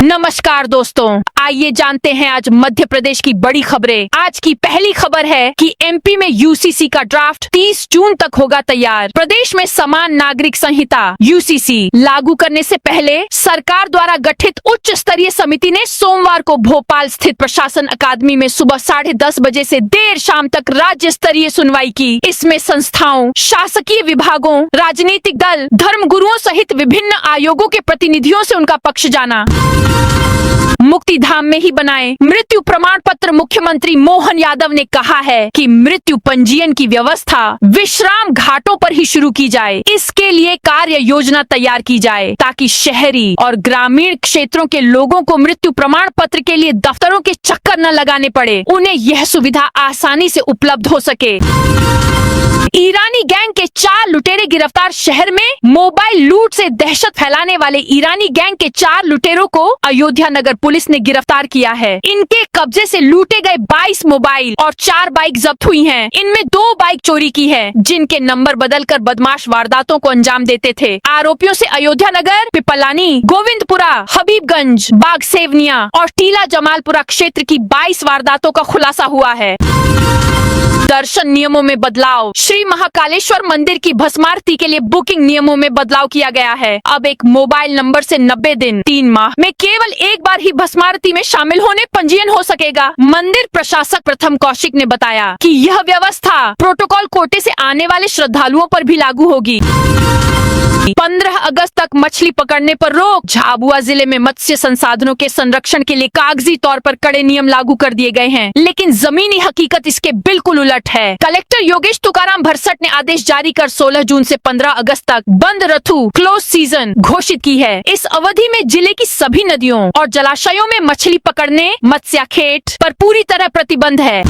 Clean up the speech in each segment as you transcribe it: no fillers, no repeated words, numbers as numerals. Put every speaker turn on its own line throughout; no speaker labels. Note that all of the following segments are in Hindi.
नमस्कार दोस्तों, आइए जानते हैं आज मध्य प्रदेश की बड़ी खबरें। आज की पहली खबर है कि एमपी में यूसीसी का ड्राफ्ट 30 जून तक होगा तैयार। प्रदेश में समान नागरिक संहिता यूसीसी लागू करने से पहले सरकार द्वारा गठित उच्च स्तरीय समिति ने सोमवार को भोपाल स्थित प्रशासन अकादमी में सुबह 10:30 बजे से देर शाम तक राज्य स्तरीय सुनवाई की। इसमें संस्थाओं, शासकीय विभागों, राजनीतिक दल, धर्म गुरुओं सहित विभिन्न आयोगों के प्रतिनिधियों से उनका पक्ष जाना। मुक्तिधाम में ही बनाए मृत्यु प्रमाण पत्र। मुख्यमंत्री मोहन यादव ने कहा है कि मृत्यु पंजीयन की व्यवस्था विश्राम घाटों पर ही शुरू की जाए। इसके लिए कार्य योजना तैयार की जाए ताकि शहरी और ग्रामीण क्षेत्रों के लोगों को मृत्यु प्रमाण पत्र के लिए दफ्तरों के चक्कर न लगाने पड़े, उन्हें यह सुविधा आसानी से उपलब्ध हो सके। ईरानी गैंग के 4 लुटेरे गिरफ्तार। शहर में मोबाइल लूट से दहशत फैलाने वाले ईरानी गैंग के 4 लुटेरों को अयोध्या नगर पुलिस ने गिरफ्तार किया है। इनके कब्जे से लूटे गए 22 मोबाइल और 4 बाइक जब्त हुई हैं। इनमें 2 बाइक चोरी की है, जिनके नंबर बदलकर बदमाश वारदातों को अंजाम देते थे। आरोपियों से अयोध्या नगर, पिपलानी, गोविंदपुरा, हबीबगंज, बाग सेवनिया और टीला जमालपुरा क्षेत्र की 22 वारदातों का खुलासा हुआ है। दर्शन नियमों में बदलाव। श्री महाकालेश्वर मंदिर की भस्मारती के लिए बुकिंग नियमों में बदलाव किया गया है। अब एक मोबाइल नंबर से 90 दिन 3 माह में केवल एक बार ही भस्मारती में शामिल होने पंजीयन हो सकेगा। मंदिर प्रशासक प्रथम कौशिक ने बताया कि यह व्यवस्था प्रोटोकॉल कोटे से आने वाले श्रद्धालुओं पर भी लागू होगी। 15 अगस्त तक मछली पकड़ने पर रोक। झाबुआ जिले में मत्स्य संसाधनों के संरक्षण के लिए कागजी तौर पर कड़े नियम लागू कर दिए गए हैं, लेकिन जमीनी हकीकत इसके बिल्कुल उलट है। कलेक्टर योगेश तुकाराम भरसट ने आदेश जारी कर 16 जून से 15 अगस्त तक बंद ऋतु क्लोज सीजन घोषित की है। इस अवधि में जिले की सभी नदियों और जलाशयों में मछली पकड़ने, मत्स्याखेट पर पूरी तरह प्रतिबंध है।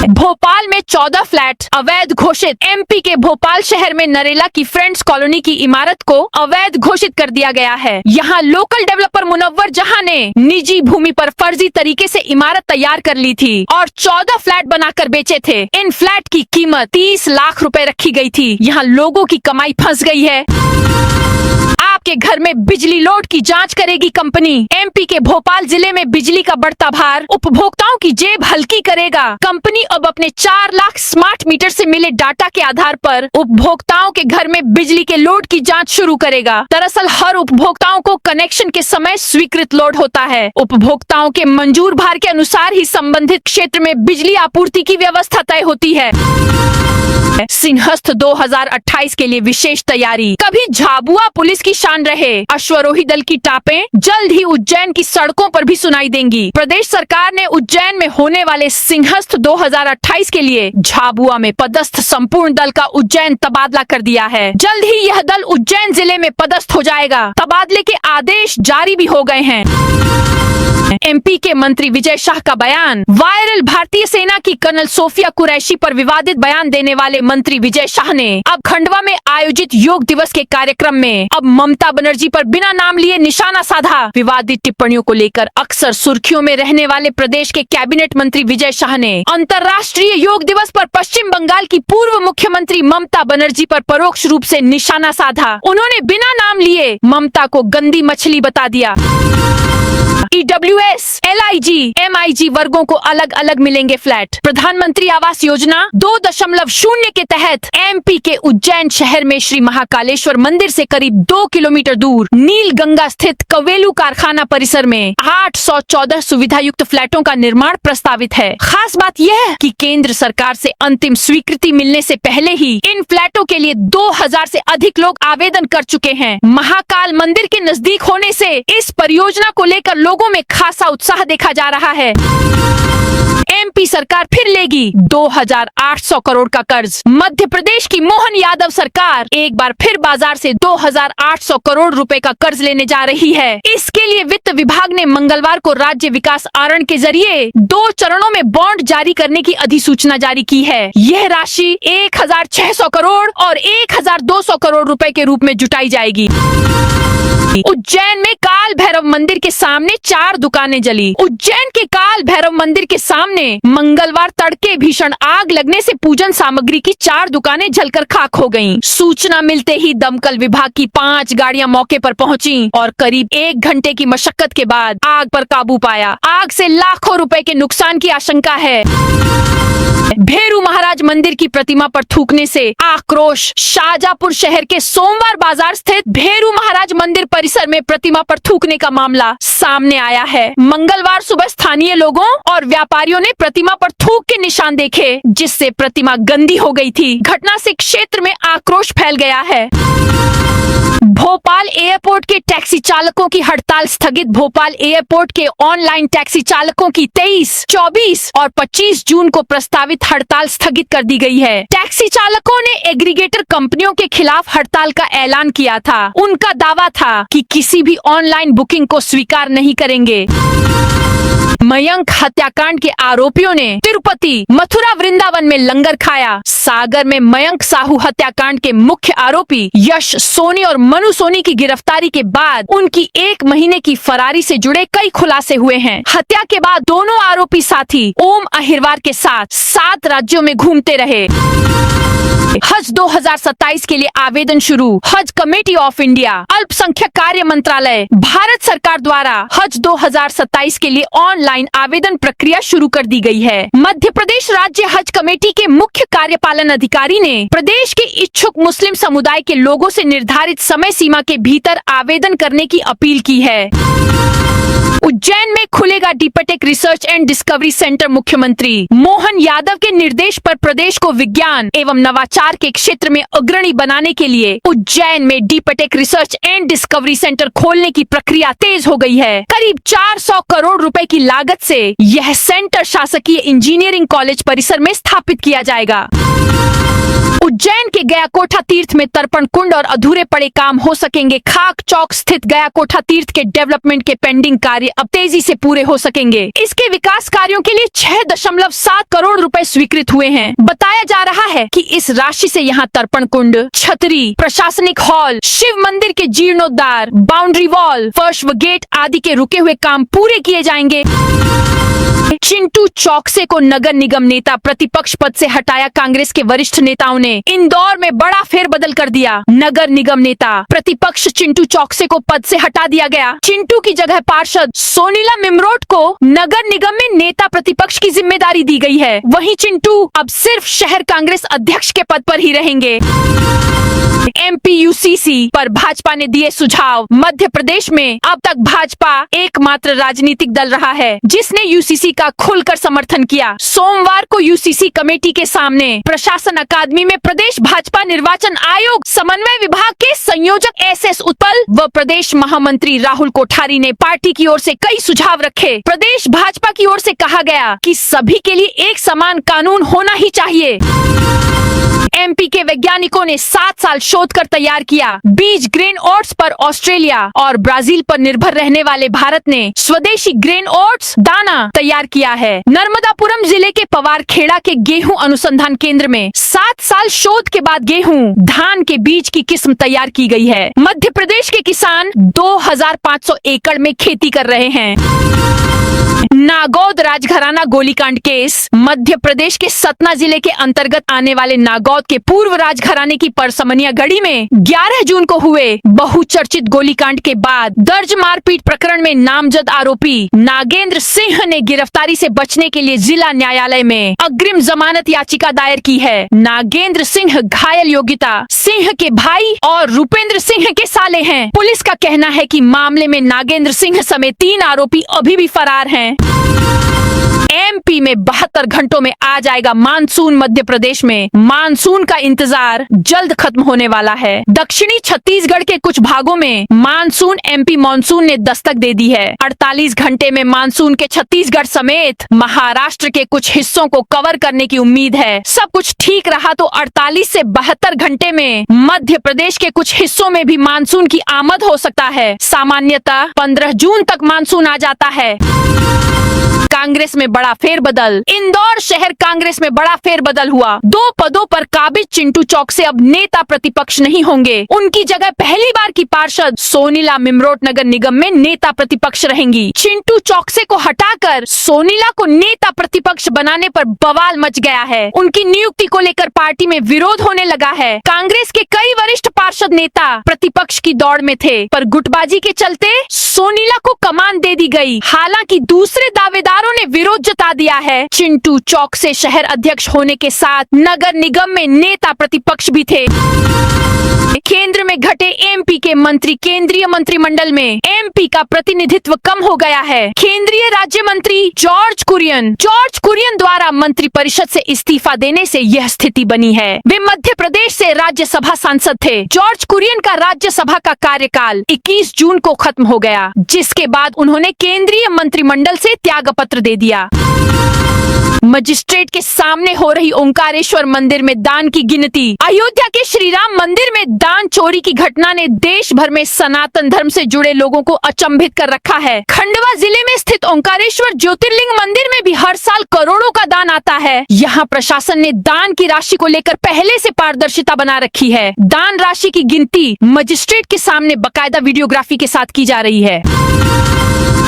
भोपाल में 14 फ्लैट अवैध घोषित। एमपी के भोपाल शहर में नरेला की फ्रेंड्स कॉलोनी की इमारत को अवैध घोषित कर दिया गया है। यहाँ लोकल डेवलपर मुनव्वर जहां ने निजी भूमि पर फर्जी तरीके से इमारत तैयार कर ली थी और 14 फ्लैट बनाकर बेचे थे। इन फ्लैट की कीमत 30 लाख रुपए रखी गई थी। यहाँ लोगों की कमाई फंस गई है। आपके घर में बिजली लोड की जांच करेगी कंपनी। एमपी के भोपाल जिले में बिजली का बढ़ता भार उपभोक्ताओं की जेब हल्की करेगा। कंपनी अब अपने 4 लाख स्मार्ट मीटर से मिले डाटा के आधार पर उपभोक्ताओं के घर में बिजली के लोड की जांच शुरू करेगा। दरअसल हर उपभोक्ताओं को कनेक्शन के समय स्वीकृत लोड होता है। उपभोक्ताओं के मंजूर भार के अनुसार ही संबंधित क्षेत्र में बिजली आपूर्ति की व्यवस्था तय होती है। सिंहस्थ 2028 के लिए विशेष तैयारी। कभी झाबुआ पुलिस की शान रहे। अश्वरोही दल की टापें जल्द ही उज्जैन की सड़कों पर भी सुनाई देंगी। प्रदेश सरकार ने उज्जैन में होने वाले सिंहस्थ 2028 के लिए झाबुआ में पदस्थ संपूर्ण दल का उज्जैन तबादला कर दिया है। जल्द ही यह दल उज्जैन जिले में पदस्थ हो जाएगा। तबादले के आदेश जारी भी हो गए हैं। एमपी के मंत्री विजय शाह का बयान वायरल। भारतीय सेना की कर्नल सोफिया कुरैशी पर विवादित बयान देने वाले मंत्री विजय शाह ने अब खंडवा में आयोजित योग दिवस के कार्यक्रम में अब ममता बनर्जी पर बिना नाम लिए निशाना साधा। विवादित टिप्पणियों को लेकर अक्सर सुर्खियों में रहने वाले प्रदेश के कैबिनेट मंत्री विजय शाह ने अंतर्राष्ट्रीय योग दिवस पर पश्चिम बंगाल की पूर्व मुख्यमंत्री ममता बनर्जी पर परोक्ष रूप से निशाना साधा। उन्होंने बिना नाम लिए ममता को गंदी मछली बता दिया। ईडब्ल्यूएस, एलआईजी, एमआईजी वर्गों को अलग अलग मिलेंगे फ्लैट। प्रधानमंत्री आवास योजना 2.0 के तहत एमपी के उज्जैन शहर में श्री महाकालेश्वर मंदिर से करीब 2 किलोमीटर दूर नील गंगा स्थित कवेलू कारखाना परिसर में 814 सुविधा युक्त फ्लैटों का निर्माण प्रस्तावित है। खास बात यह है कि केंद्र सरकार से अंतिम स्वीकृति मिलने से पहले ही इन फ्लैटों के लिए 2000 से अधिक लोग आवेदन कर चुके हैं। महाकाल मंदिर के नजदीक होने से इस परियोजना को लेकर लोगों में खासा उत्साह देखा जा रहा है। एमपी सरकार फिर लेगी 2800 करोड़ का कर्ज। मध्य प्रदेश की मोहन यादव सरकार एक बार फिर बाजार से 2800 करोड़ रुपए का कर्ज लेने जा रही है। इसके लिए वित्त विभाग ने मंगलवार को राज्य विकास आरण के जरिए 2 चरणों में बॉन्ड जारी करने की अधिसूचना जारी की है। यह राशि 1600 करोड़ और 1200 करोड़ रुपए के रूप में जुटाई जाएगी। उज्जैन में काल भैरव मंदिर के सामने सामने 4 दुकानें जली। उज्जैन के काल भैरव मंदिर के सामने मंगलवार तड़के भीषण आग लगने से पूजन सामग्री की 4 दुकानें जलकर खाक हो गईं। सूचना मिलते ही दमकल विभाग की 5 गाड़ियां मौके पर पहुंची और करीब 1 घंटे की मशक्कत के बाद आग पर काबू पाया। आग से लाखों रुपए के नुकसान की आशंका है। भेरू महाराज मंदिर की प्रतिमा पर थूकने से आक्रोश। शाहजहांपुर शहर के सोमवार बाजार स्थित भेरू महाराज मंदिर परिसर में प्रतिमा पर थूकने का मामला सामने आया है। मंगलवार सुबह स्थानीय लोगों और व्यापारियों ने प्रतिमा पर थूक के निशान देखे, जिससे प्रतिमा गंदी हो गई थी। घटना से क्षेत्र में आक्रोश फैल गया है। भोपाल एयरपोर्ट के टैक्सी चालकों की हड़ताल स्थगित। भोपाल एयरपोर्ट के ऑनलाइन टैक्सी चालकों की 23, 24 और 25 जून को प्रस्तावित हड़ताल स्थगित कर दी गई है। टैक्सी चालकों ने एग्रीगेटर कंपनियों के खिलाफ हड़ताल का ऐलान किया था। उनका दावा था कि किसी भी ऑनलाइन बुकिंग को स्वीकार नहीं करेंगे। मयंक हत्याकांड के आरोपियों ने तिरुपति, मथुरा, वृंदावन में लंगर खाया। सागर में मयंक साहू हत्याकांड के मुख्य आरोपी यश सोनी और मनु सोनी की गिरफ्तारी के बाद उनकी 1 महीने की फरारी से जुड़े कई खुलासे हुए हैं। हत्या के बाद दोनों आरोपी साथी ओम अहिरवार के साथ 7 राज्यों में घूमते रहे। हज 2027 के लिए आवेदन शुरू। हज कमेटी ऑफ इंडिया, अल्पसंख्यक कार्य मंत्रालय, भारत सरकार द्वारा हज 2027 के लिए ऑनलाइन आवेदन प्रक्रिया शुरू कर दी गई है। मध्य प्रदेश राज्य हज कमेटी के मुख्य कार्यपालन अधिकारी ने प्रदेश के इच्छुक मुस्लिम समुदाय के लोगों से निर्धारित समय सीमा के भीतर आवेदन करने की अपील की है। उज्जैन में खुलेगा deeptech research and discovery centre. मुख्यमंत्री मोहन यादव के निर्देश पर प्रदेश को विज्ञान एवं नवाचार के क्षेत्र में अग्रणी बनाने के लिए उज्जैन में deeptech research and discovery centre खोलने की प्रक्रिया तेज हो गई है। करीब 400 करोड़ रुपए की लागत से यह सेंटर शासकीय इंजीनियरिंग कॉलेज परिसर में स्थापित किया जाएगा। उज्जैन के गयाकोठा तीर्थ में तर्पण कुंड और अधूरे पड़े काम हो सकेंगे। खाक चौक स्थित गयाकोठा तीर्थ के डेवलपमेंट के पेंडिंग कार्य अब तेजी से पूरे हो सकेंगे। इसके विकास कार्यों के लिए 6.7 करोड़ रुपए स्वीकृत हुए हैं। बताया जा रहा है कि इस राशि से यहां तर्पण कुंड, छतरी, प्रशासनिक हॉल, शिव मंदिर के जीर्णोद्धार, बाउंड्री वॉल, फर्श व गेट आदि के रुके हुए काम पूरे किए जाएंगे। चिंटू चौकसे को नगर निगम नेता प्रतिपक्ष पद से हटाया। कांग्रेस के वरिष्ठ नेताओं ने इंदौर में बड़ा फेरबदल कर दिया। नगर निगम नेता प्रतिपक्ष चिंटू चौकसे को पद से हटा दिया गया। चिंटू की जगह पार्षद सोनीला मिमरोट को नगर निगम में नेता प्रतिपक्ष की जिम्मेदारी दी गई है। वहीं चिंटू अब सिर्फ शहर कांग्रेस अध्यक्ष के पद पर ही रहेंगे। एमपी यूसीसी पर भाजपा ने दिए सुझाव। मध्य प्रदेश में अब तक भाजपा एकमात्र राजनीतिक दल रहा है जिसने यूसीसी का खुलकर समर्थन किया। सोमवार को यूसीसी कमेटी के सामने प्रशासन अकादमी में प्रदेश भाजपा निर्वाचन आयोग समन्वय विभाग के संयोजक एसएस उत्पल व प्रदेश महामंत्री राहुल कोठारी ने पार्टी की ओर से कई सुझाव रखे। प्रदेश भाजपा की ओर से कहा गया कि सभी के लिए एक समान कानून होना ही चाहिए। एमपी के वैज्ञानिकों ने 7 साल शोध कर तैयार किया। बीज ग्रेन ओट्स पर ऑस्ट्रेलिया और ब्राजील पर निर्भर रहने वाले भारत ने स्वदेशी ग्रेन ओट्स दाना तैयार किया है। नर्मदापुरम जिले के पवारखेड़ा के गेहूं अनुसंधान केंद्र में 7 साल शोध के बाद गेहूं धान के बीज की किस्म तैयार की गई है। मध्य प्रदेश के किसान 2500 एकड़ में खेती कर रहे हैं। नागौद राजघराना गोलीकांड केस। मध्य प्रदेश के सतना जिले के अंतर्गत आने वाले नागौद के पूर्व राजघराने की परसमनिया गढ़ी में 11 जून को हुए बहुचर्चित गोलीकांड के बाद दर्ज मारपीट प्रकरण में नामजद आरोपी नागेंद्र सिंह ने गिरफ्तारी से बचने के लिए जिला न्यायालय में अग्रिम जमानत याचिका दायर की है। नागेंद्र सिंह घायल योगिता सिंह के भाई और रूपेंद्र सिंह के साले हैं। पुलिस का कहना है कि मामले में नागेंद्र सिंह समेत 3 आरोपी अभी भी फरार हैं। एमपी में 72 घंटों में आ जाएगा मानसून। मध्य प्रदेश में मानसून का इंतजार जल्द खत्म होने वाला है। दक्षिणी छत्तीसगढ़ के कुछ भागों में मानसून एमपी मानसून ने दस्तक दे दी है। 48 घंटे में मानसून के छत्तीसगढ़ समेत महाराष्ट्र के कुछ हिस्सों को कवर करने की उम्मीद है। सब कुछ ठीक रहा तो 48 से 72 घंटे में मध्य प्रदेश के कुछ हिस्सों में भी मानसून की आमद हो सकता है। सामान्यतः 15 जून तक मानसून आ जाता है। कांग्रेस में बड़ा फेरबदल। इंदौर शहर कांग्रेस में बड़ा फेरबदल हुआ। 2 पदों पर काबिज चिंटू चौक से अब नेता प्रतिपक्ष नहीं होंगे। उनकी जगह पहली बार की पार्षद सोनीला मिमरोट नगर निगम में नेता प्रतिपक्ष रहेंगी। चिंटू चौकसे को हटाकर सोनीला को नेता प्रतिपक्ष बनाने पर बवाल मच गया है। उनकी नियुक्ति को लेकर पार्टी में विरोध होने लगा है। कांग्रेस के कई वरिष्ठ पार्षद नेता प्रतिपक्ष की दौड़ में थे, पर गुटबाजी के चलते सोनीला को कमान दे दी गई। हालांकि दूसरे दावेदारों ने विरोध जता दिया है। चिंटू चौक से शहर अध्यक्ष होने के साथ नगर निगम में नेता प्रतिपक्ष भी थे। केंद्र में घटे एमपी के मंत्री केंद्रीय मंत्रिमंडल में एमपी का प्रतिनिधित्व कम हो गया है। केंद्रीय राज्य मंत्री जॉर्ज कुरियन द्वारा मंत्री परिषद से इस्तीफा देने से यह स्थिति बनी है। वे मध्य प्रदेश से राज्यसभा सांसद थे। जॉर्ज कुरियन का राज्यसभा का कार्यकाल 21 जून को खत्म हो गया, जिसके बाद उन्होंने केंद्रीय मंत्रिमंडल से त्यागपत्र दे दिया। मजिस्ट्रेट के सामने हो रही ओंकारेश्वर मंदिर में दान की गिनती। अयोध्या के श्री राम मंदिर में दान चोरी की घटना ने देश भर में सनातन धर्म से जुड़े लोगों को अचंभित कर रखा है। खंडवा जिले में स्थित ओंकारेश्वर ज्योतिर्लिंग मंदिर में भी हर साल करोड़ों का दान आता है। यहाँ प्रशासन ने दान की राशि को लेकर पहले से पारदर्शिता बना रखी है। दान राशि की गिनती मजिस्ट्रेट के सामने बाकायदा वीडियोग्राफी के साथ की जा रही है।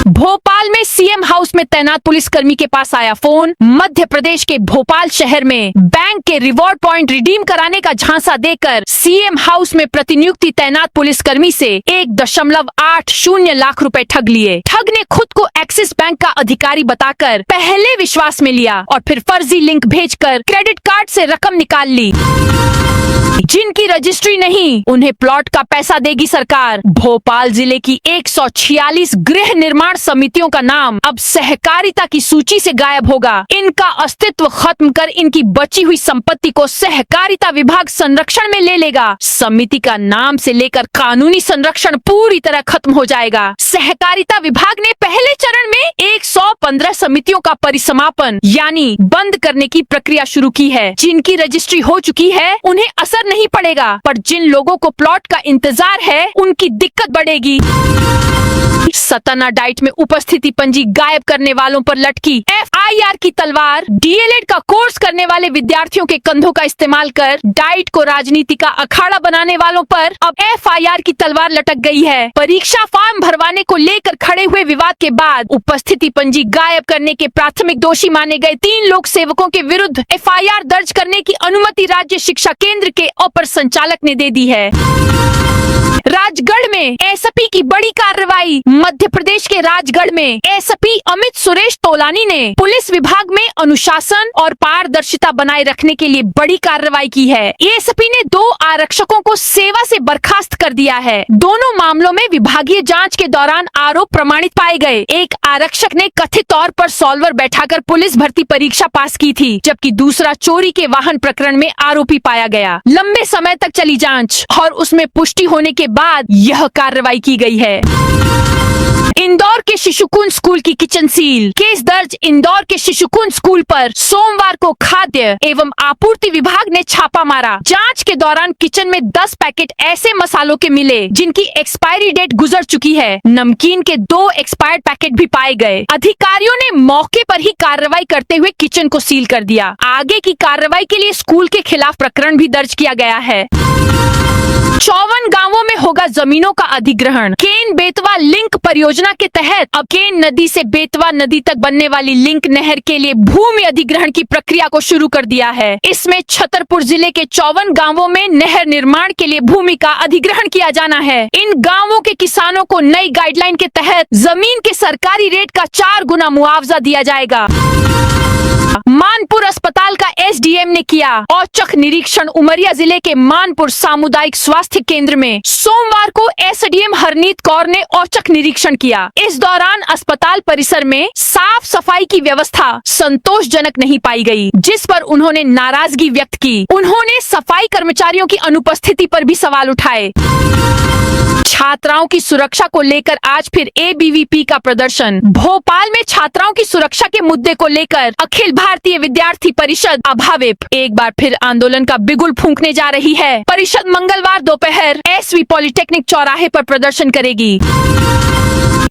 भोपाल में सीएम हाउस में तैनात पुलिसकर्मी के पास आया फोन। मध्य प्रदेश के भोपाल शहर में बैंक के रिवॉर्ड पॉइंट रिडीम कराने का झांसा देकर सीएम हाउस में प्रतिनियुक्ति तैनात पुलिसकर्मी से 1.80 लाख रुपए ठग लिए। ठग ने खुद को एक्सिस बैंक का अधिकारी बताकर पहले विश्वास में लिया और फिर फर्जी लिंक भेजकर क्रेडिट कार्ड से रकम निकाल ली। जिनकी रजिस्ट्री नहीं, उन्हें प्लॉट का पैसा देगी सरकार। भोपाल जिले की 146 गृह निर्माण समितियों का नाम अब सहकारिता की सूची से गायब होगा। इनका अस्तित्व खत्म कर इनकी बची हुई संपत्ति को सहकारिता विभाग संरक्षण में ले लेगा। समिति का नाम से लेकर कानूनी संरक्षण पूरी तरह खत्म हो जाएगा। सहकारिता विभाग ने पहले चरण में 115 समितियों का परिसमापन यानी बंद करने की प्रक्रिया शुरू की है। जिनकी रजिस्ट्री हो चुकी है उन्हें असर नहीं पड़ेगा, पर जिन लोगों को प्लॉट का इंतजार है उनकी दिक्कत बढ़ेगी। सतना डाइट में उपस्थिति पंजी गायब करने वालों पर लटकी FIR की तलवार। DLED का कोर्स करने वाले विद्यार्थियों के कंधों का इस्तेमाल कर डाइट को राजनीति का अखाड़ा बनाने वालों पर अब FIR की तलवार लटक गई है। परीक्षा फॉर्म भरवाने को लेकर खड़े हुए विवाद के बाद उपस्थिति पंजी गायब करने के प्राथमिक दोषी माने गए 3 लोक सेवकों के विरुद्ध FIR दर्ज करने की अनुमति राज्य शिक्षा केंद्र के अपर संचालक ने दे दी है। राजगढ़ में एसपी की बड़ी कार्रवाई। मध्य प्रदेश के राजगढ़ में एसपी अमित सुरेश तोलानी ने पुलिस विभाग में अनुशासन और पारदर्शिता बनाए रखने के लिए बड़ी कार्रवाई की है। एसपी ने 2 आरक्षकों को सेवा से बर्खास्त कर दिया है। दोनों मामलों में विभागीय जांच के दौरान आरोप प्रमाणित पाए गए। एक आरक्षक ने कथित तौर पर सॉल्वर बैठाकर पुलिस भर्ती परीक्षा पास की थी, जबकि दूसरा चोरी के वाहन प्रकरण में आरोपी पाया गया। लंबे समय तक चली जांच और उसमें पुष्टि होने के बाद यह कार्रवाई की गई है। इंदौर के शिशुकुंज स्कूल की किचन सील। केस दर्ज। इंदौर के शिशुकुंज स्कूल पर सोमवार को खाद्य एवं आपूर्ति विभाग ने छापा मारा। जांच के दौरान किचन में 10 पैकेट ऐसे मसालों के मिले जिनकी एक्सपायरी डेट गुजर चुकी है। नमकीन के 2 एक्सपायर्ड पैकेट भी पाए गए। अधिकारियों ने मौके पर ही कार्रवाई करते हुए किचन को सील कर दिया। आगे की कार्रवाई के लिए स्कूल के खिलाफ प्रकरण भी दर्ज किया गया है। 54 गांवों में होगा जमीनों का अधिग्रहण। केन बेतवा लिंक परियोजना के तहत अब केन नदी से बेतवा नदी तक बनने वाली लिंक नहर के लिए भूमि अधिग्रहण की प्रक्रिया को शुरू कर दिया है। इसमें छतरपुर जिले के 54 गांवों में नहर निर्माण के लिए भूमि का अधिग्रहण किया जाना है। इन गांवों के किसानों को नई गाइडलाइन के तहत जमीन के सरकारी रेट का 4 गुना मुआवजा दिया जाएगा। मानपुर अस्पताल का SDM ने किया औचक निरीक्षण। उमरिया जिले के मानपुर सामुदायिक स्वास्थ्य केंद्र में सोमवार को SDM हरनीत कौर ने औचक निरीक्षण किया। इस दौरान अस्पताल परिसर में साफ सफाई की व्यवस्था संतोषजनक नहीं पाई गई, जिस पर उन्होंने नाराजगी व्यक्त की। उन्होंने सफाई कर्मचारियों की अनुपस्थिति पर भी सवाल उठाए। छात्राओं की सुरक्षा को लेकर आज फिर एबीवीपी का प्रदर्शन। भोपाल में छात्राओं की सुरक्षा के मुद्दे को लेकर अखिल भारतीय विद्यार्थी परिषद अभाविप एक बार फिर आंदोलन का बिगुल फूंकने जा रही है। परिषद मंगलवार दोपहर एसवी पॉलिटेक्निक चौराहे पर प्रदर्शन करेगी।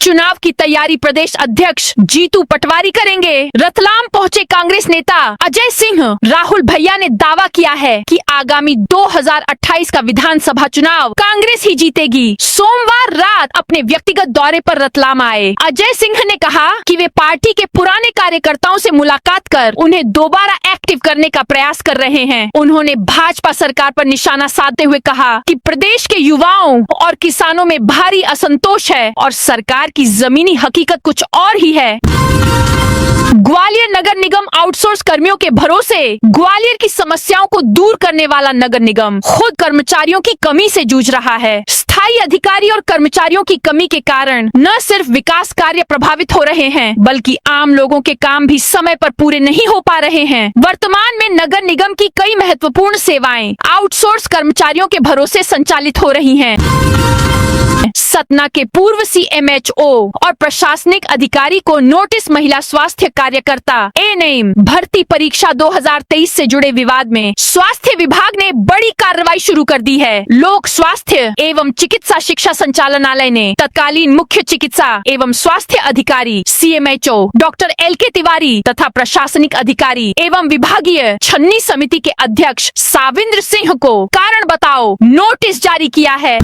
चुनाव की तैयारी प्रदेश अध्यक्ष जीतू पटवारी करेंगे। रतलाम पहुंचे कांग्रेस नेता अजय सिंह। राहुल भैया ने दावा किया है कि आगामी 2028 का विधानसभा चुनाव कांग्रेस ही जीतेगी। सोमवार रात अपने व्यक्तिगत दौरे पर रतलाम आए अजय सिंह ने कहा कि वे पार्टी के पुराने कार्यकर्ताओं से मुलाकात कर उन्हें दोबारा एक्टिव करने का प्रयास कर रहे हैं। उन्होंने भाजपा सरकार पर निशाना साधते हुए कहा कि प्रदेश के युवाओं और किसानों में भारी असंतोष है और सरकार की जमीनी हकीकत कुछ और ही है। ग्वालियर नगर निगम आउटसोर्स कर्मियों के भरोसे। ग्वालियर की समस्याओं को दूर करने वाला नगर निगम खुद कर्मचारियों की कमी से जूझ रहा है। स्थायी अधिकारी और कर्मचारियों की कमी के कारण न सिर्फ विकास कार्य प्रभावित हो रहे हैं बल्कि आम लोगों के काम भी समय पर पूरे नहीं हो पा रहे हैं। वर्तमान में नगर निगम की कई महत्वपूर्ण सेवाएं आउटसोर्स कर्मचारियों के भरोसे संचालित हो रही हैं। सतना के पूर्व सीएमएचओ और प्रशासनिक अधिकारी को नोटिस। महिला स्वास्थ्य कार्यकर्ता एएनएम भर्ती परीक्षा 2023 से जुड़े विवाद में स्वास्थ्य विभाग ने बड़ी कार्रवाई शुरू कर दी है। लोक स्वास्थ्य एवं चिकित्सा शिक्षा संचालनालय ने तत्कालीन मुख्य चिकित्सा एवं स्वास्थ्य अधिकारी सीएमएचओ डॉक्टर एलके तिवारी तथा प्रशासनिक अधिकारी एवं विभागीय छन्नी समिति के अध्यक्ष साविंद्र सिंह को कारण बताओ नोटिस जारी किया है।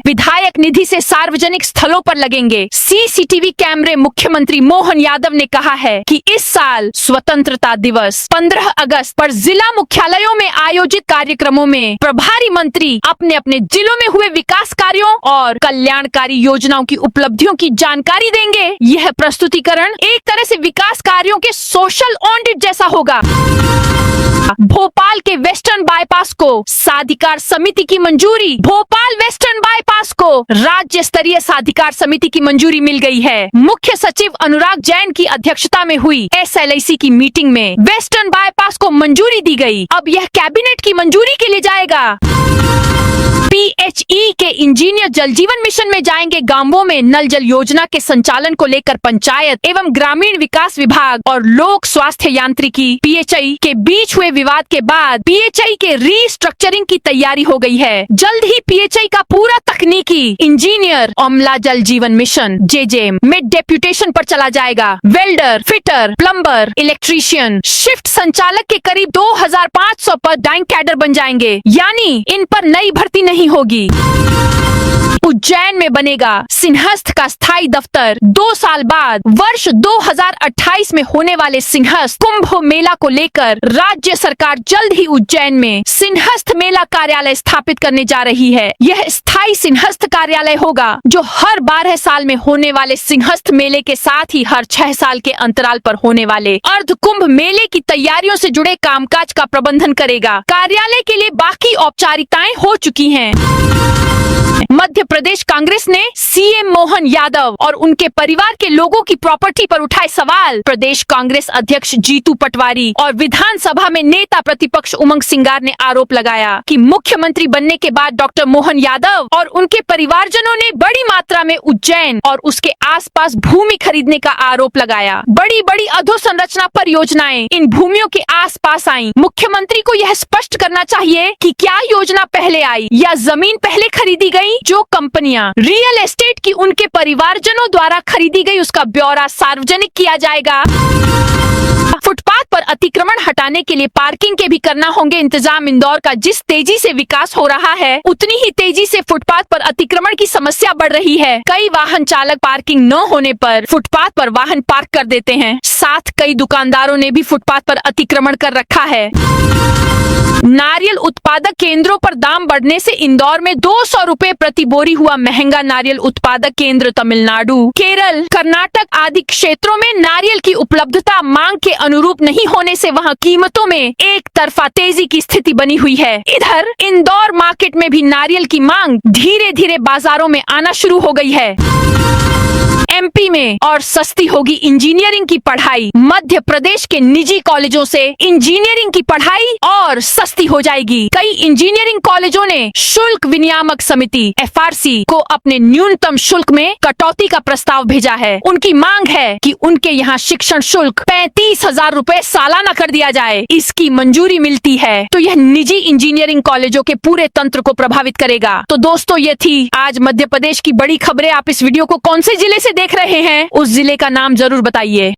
विधायक निधि से सार्वजनिक स्थलों पर लगेंगे सीसीटीवी कैमरे। मुख्यमंत्री मोहन यादव ने कहा है कि इस साल स्वतंत्रता दिवस 15 अगस्त पर जिला मुख्यालयों में आयोजित कार्यक्रमों में प्रभारी मंत्री अपने अपने जिलों में हुए विकास कार्यों और कल्याणकारी योजनाओं की उपलब्धियों की जानकारी देंगे। यह प्रस्तुतिकरण एक तरह से विकास कार्यों के सोशल ऑडिट जैसा होगा। भोपाल के वेस्टर्न बाईपास को साधिकार समिति की मंजूरी। भोपाल वेस्टर्न बाईपास को राज्य स्तरीय साधिकार समिति की मंजूरी मिल गई है। मुख्य सचिव अनुराग जैन की अध्यक्षता में हुई एसएलआईसी की मीटिंग में वेस्टर्न बाईपास को मंजूरी दी गई। अब यह कैबिनेट की मंजूरी के लिए जाएगा। पीएचई के इंजीनियर जल जीवन मिशन में जाएंगे गांवों में। नल जल योजना के संचालन को लेकर पंचायत एवं ग्रामीण विकास विभाग और लोक स्वास्थ्य यांत्रिकी पीएचई के बीच हुए विवाद के बाद पीएचई के रीस्ट्रक्चरिंग की तैयारी हो गई है। जल्द ही पीएचई का पूरा तकनीकी इंजीनियर अमला जल जीवन मिशन जेजेएम में डेप्यूटेशन पर चला जाएगा। Welder, fitter, plumber, electrician, shift संचालक के करीब 2500 पद डाइंग कैडर बन जाएंगे, यानी इन पर नई भर्ती नहीं होगी। उज्जैन में बनेगा सिंहस्थ का स्थायी दफ्तर। 2 साल बाद वर्ष 2028 में होने वाले सिंहस्थ कुंभ मेला को लेकर राज्य सरकार जल्द ही उज्जैन में सिंहस्थ मेला कार्यालय स्थापित करने जा रही है। यह स्थायी सिंहस्थ कार्यालय होगा जो हर 12 साल में होने वाले सिंहस्थ मेले के साथ ही हर 6 साल के अंतराल पर होने वाले अर्ध कुंभ मेले की तैयारियों से जुड़े कामकाज का प्रबंधन करेगा। कार्यालय के लिए बाकी औपचारिकताएं हो चुकी हैं। मध्य प्रदेश कांग्रेस ने सीएम मोहन यादव और उनके परिवार के लोगों की प्रॉपर्टी पर उठाए सवाल। प्रदेश कांग्रेस अध्यक्ष जीतू पटवारी और विधानसभा में नेता प्रतिपक्ष उमंग सिंगार ने आरोप लगाया कि मुख्यमंत्री बनने के बाद डॉक्टर मोहन यादव और उनके परिवारजनों ने बड़ी मात्रा में उज्जैन और उसके आसपास भूमि खरीदने का आरोप लगाया। बड़ी बड़ी अधोसंरचना परियोजनाएं इन भूमियों के आसपास आईं। मुख्यमंत्री को यह स्पष्ट करना चाहिए कि क्या योजना पहले आई या जमीन पहले खरीदी गई। जो कंपनियां रियल एस्टेट की उनके परिवारजनों द्वारा खरीदी गई उसका ब्यौरा सार्वजनिक किया जाएगा। फुटपाथ पर अतिक्रमण हटाने के लिए पार्किंग के भी करना होंगे इंतजाम। इंदौर का जिस तेजी से विकास हो रहा है उतनी ही तेजी से फुटपाथ पर अतिक्रमण की समस्या बढ़ रही है। कई वाहन चालक पार्किंग न होने पर फुटपाथ पर वाहन पार्क कर देते हैं। साथ कई दुकानदारों ने भी फुटपाथ पर अतिक्रमण कर रखा है। नारियल उत्पादक केंद्रों पर दाम बढ़ने से इंदौर में 200 रुपए प्रति बोरी हुआ महंगा। नारियल उत्पादक केंद्र तमिलनाडु, केरल, कर्नाटक आदि क्षेत्रों में नारियल की उपलब्धता मांग के अनुरूप नहीं होने से वहां कीमतों में एक तरफा तेजी की स्थिति बनी हुई है। इधर इंदौर मार्केट में भी नारियल की मांग धीरे धीरे बाजारों में आना शुरू हो गई है। एमपी में और सस्ती होगी इंजीनियरिंग की पढ़ाई। पढ़ाई। मध्य प्रदेश के निजी कॉलेजों से इंजीनियरिंग की पढ़ाई और सस्ती हो जाएगी। कई इंजीनियरिंग कॉलेजों ने शुल्क विनियामक समिति FRC को अपने न्यूनतम शुल्क में कटौती का प्रस्ताव भेजा है। उनकी मांग है कि उनके यहाँ शिक्षण शुल्क 35,000 रुपए सालाना कर दिया जाए। इसकी मंजूरी मिलती है तो यह निजी इंजीनियरिंग कॉलेजों के पूरे तंत्र को प्रभावित करेगा। तो दोस्तों, ये थी आज मध्य प्रदेश की बड़ी खबरें। आप इस वीडियो को कौन से जिले से देख रहे हैं, उस जिले का नाम जरूर बताइए।